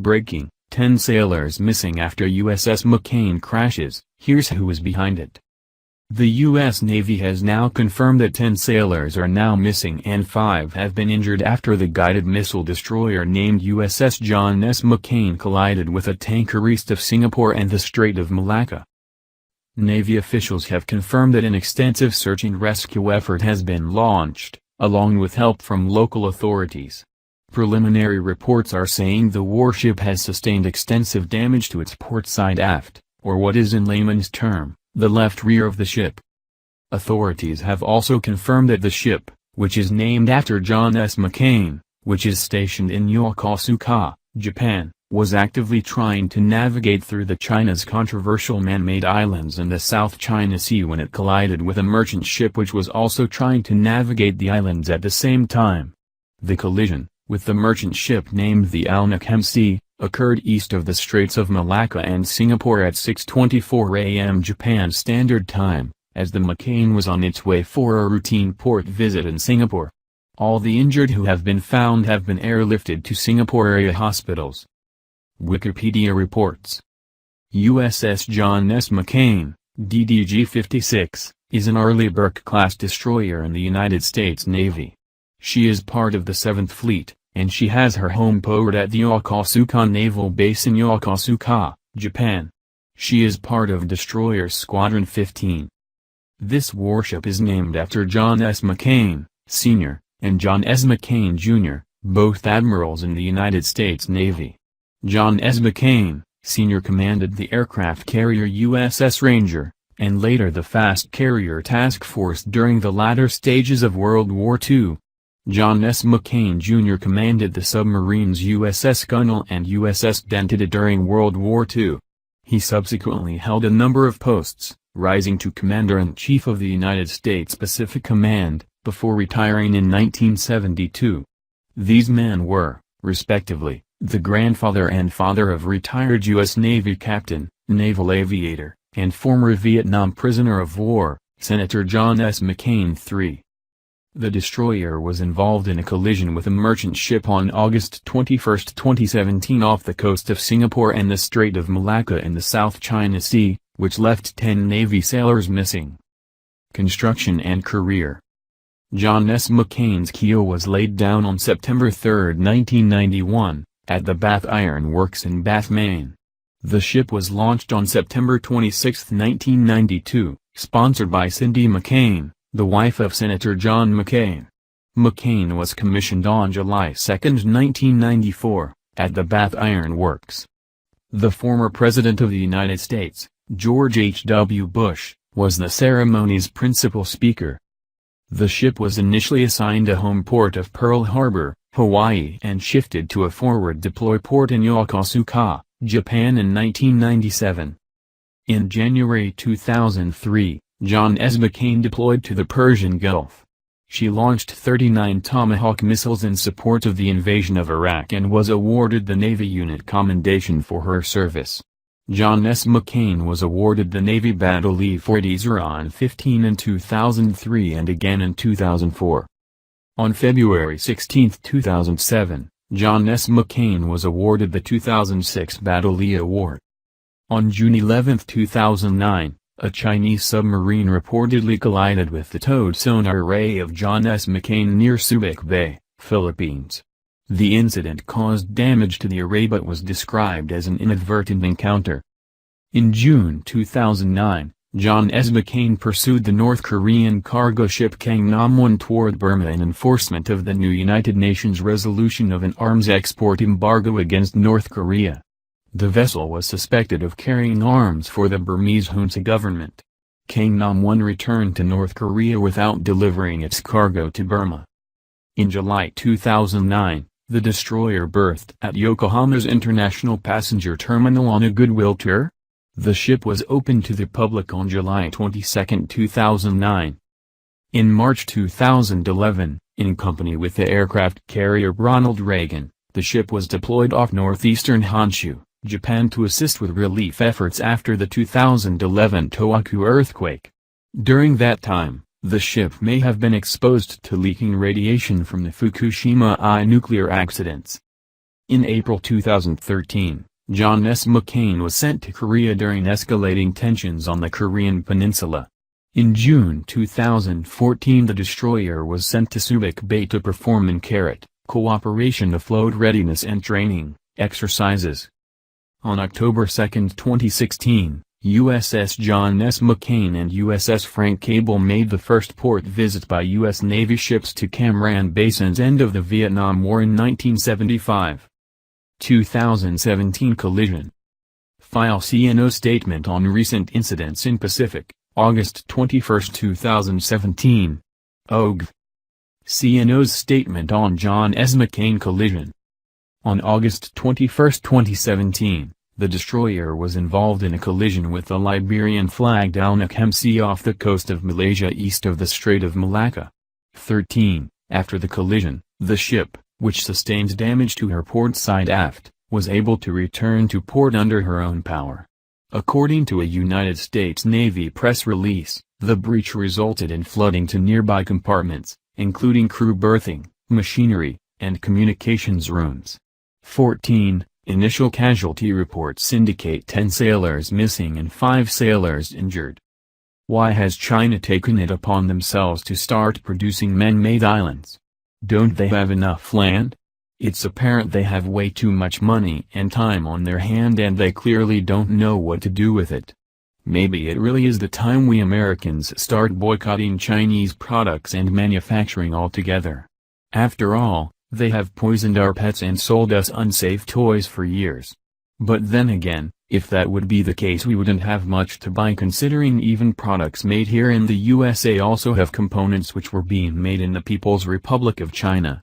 Breaking: 10 sailors missing after USS McCain crashes, here's who is behind it. The U.S. Navy has now confirmed that 10 sailors are now missing and 5 have been injured after the guided missile destroyer named USS John S. McCain collided with a tanker east of Singapore and the Strait of Malacca. Navy officials have confirmed that an extensive search and rescue effort has been launched, along with help from local authorities. Preliminary reports are saying the warship has sustained extensive damage to its port side aft, or what is in layman's term, the left rear of the ship. Authorities have also confirmed that the ship, which is named after John S. McCain, which is stationed in Yokosuka, Japan, was actively trying to navigate through China's controversial man-made islands in the South China Sea when it collided with a merchant ship which was also trying to navigate the islands at the same time. The collision, with the merchant ship named the Al-Nakam, occurred east of the Straits of Malacca and Singapore at 6:24 a.m. Japan Standard Time, as the McCain was on its way for a routine port visit in Singapore. All the injured who have been found have been airlifted to Singapore area hospitals. Wikipedia reports. USS John S. McCain, DDG-56, is an Arleigh Burke-class destroyer in the United States Navy. She is part of the 7th Fleet, and she has her home port at the Yokosuka Naval Base in Yokosuka, Japan. She is part of Destroyer Squadron 15. This warship is named after John S. McCain, Sr., and John S. McCain, Jr., both admirals in the United States Navy. John S. McCain, Sr. commanded the aircraft carrier USS Ranger, and later the Fast Carrier Task Force during the latter stages of World War II. John S. McCain, Jr. commanded the submarines USS Gunnell and USS Denton during World War II. He subsequently held a number of posts, rising to Commander-in-Chief of the United States Pacific Command, before retiring in 1972. These men were, respectively, the grandfather and father of retired U.S. Navy Captain, Naval Aviator, and former Vietnam prisoner of war, Senator John S. McCain III. The destroyer was involved in a collision with a merchant ship on August 21, 2017 off the coast of Singapore and the Strait of Malacca in the South China Sea, which left 10 Navy sailors missing. Construction and career. John S. McCain's keel was laid down on September 3, 1991, at the Bath Iron Works in Bath, Maine. The ship was launched on September 26, 1992, sponsored by Cindy McCain, the wife of Senator John McCain. McCain was commissioned on July 2, 1994, at the Bath Iron Works. The former President of the United States, George H.W. Bush, was the ceremony's principal speaker. The ship was initially assigned a home port of Pearl Harbor, Hawaii and shifted to a forward deploy port in Yokosuka, Japan in 1997. In January 2003, John S. McCain deployed to the Persian Gulf. She launched 39 Tomahawk missiles in support of the invasion of Iraq and was awarded the Navy Unit Commendation for her service. John S. McCain was awarded the Navy Battle Leave for Iran 15 in 2003 and again in 2004. On February 16, 2007, John S. McCain was awarded the 2006 Battle Leave Award. On June 11, 2009, a Chinese submarine reportedly collided with the towed sonar array of John S. McCain near Subic Bay, Philippines. The incident caused damage to the array but was described as an inadvertent encounter. In June 2009, John S. McCain pursued the North Korean cargo ship Gangnam-1 toward Burma in enforcement of the new United Nations resolution of an arms export embargo against North Korea. The vessel was suspected of carrying arms for the Burmese junta government. Gangnam-1 returned to North Korea without delivering its cargo to Burma. In July 2009, the destroyer berthed at Yokohama's International Passenger Terminal on a goodwill tour. The ship was opened to the public on July 22, 2009. In March 2011, in company with the aircraft carrier Ronald Reagan, the ship was deployed off northeastern Honshu, Japan to assist with relief efforts after the 2011 Tohoku earthquake. During that time, the ship may have been exposed to leaking radiation from the Fukushima I nuclear accidents. In April 2013, John S. McCain was sent to Korea during escalating tensions on the Korean peninsula. In June 2014 the destroyer was sent to Subic Bay to perform in-carrier cooperation afloat readiness and training exercises. On October 2, 2016, USS John S. McCain and USS Frank Cable made the first port visit by U.S. Navy ships to Cam Ranh Bay since end of the Vietnam War in 1975. 2017 collision. File CNO statement on recent incidents in Pacific, August 21, 2017. OGV. CNO's statement on John S. McCain collision. On August 21, 2017, the destroyer was involved in a collision with the Liberian-flagged Alnak MC off the coast of Malaysia east of the Strait of Malacca. 13. After the collision, the ship, which sustained damage to her port side aft, was able to return to port under her own power. According to a United States Navy press release, the breach resulted in flooding to nearby compartments, including crew berthing, machinery, and communications rooms. 14. Initial casualty reports indicate 10 sailors missing and 5 sailors injured. Why has China taken it upon themselves to start producing man-made islands? Don't they have enough land? It's apparent they have way too much money and time on their hand and they clearly don't know what to do with it. Maybe it really is the time we Americans start boycotting Chinese products and manufacturing altogether. After all, they have poisoned our pets and sold us unsafe toys for years. But then again, if that would be the case we wouldn't have much to buy considering even products made here in the USA also have components which were being made in the People's Republic of China.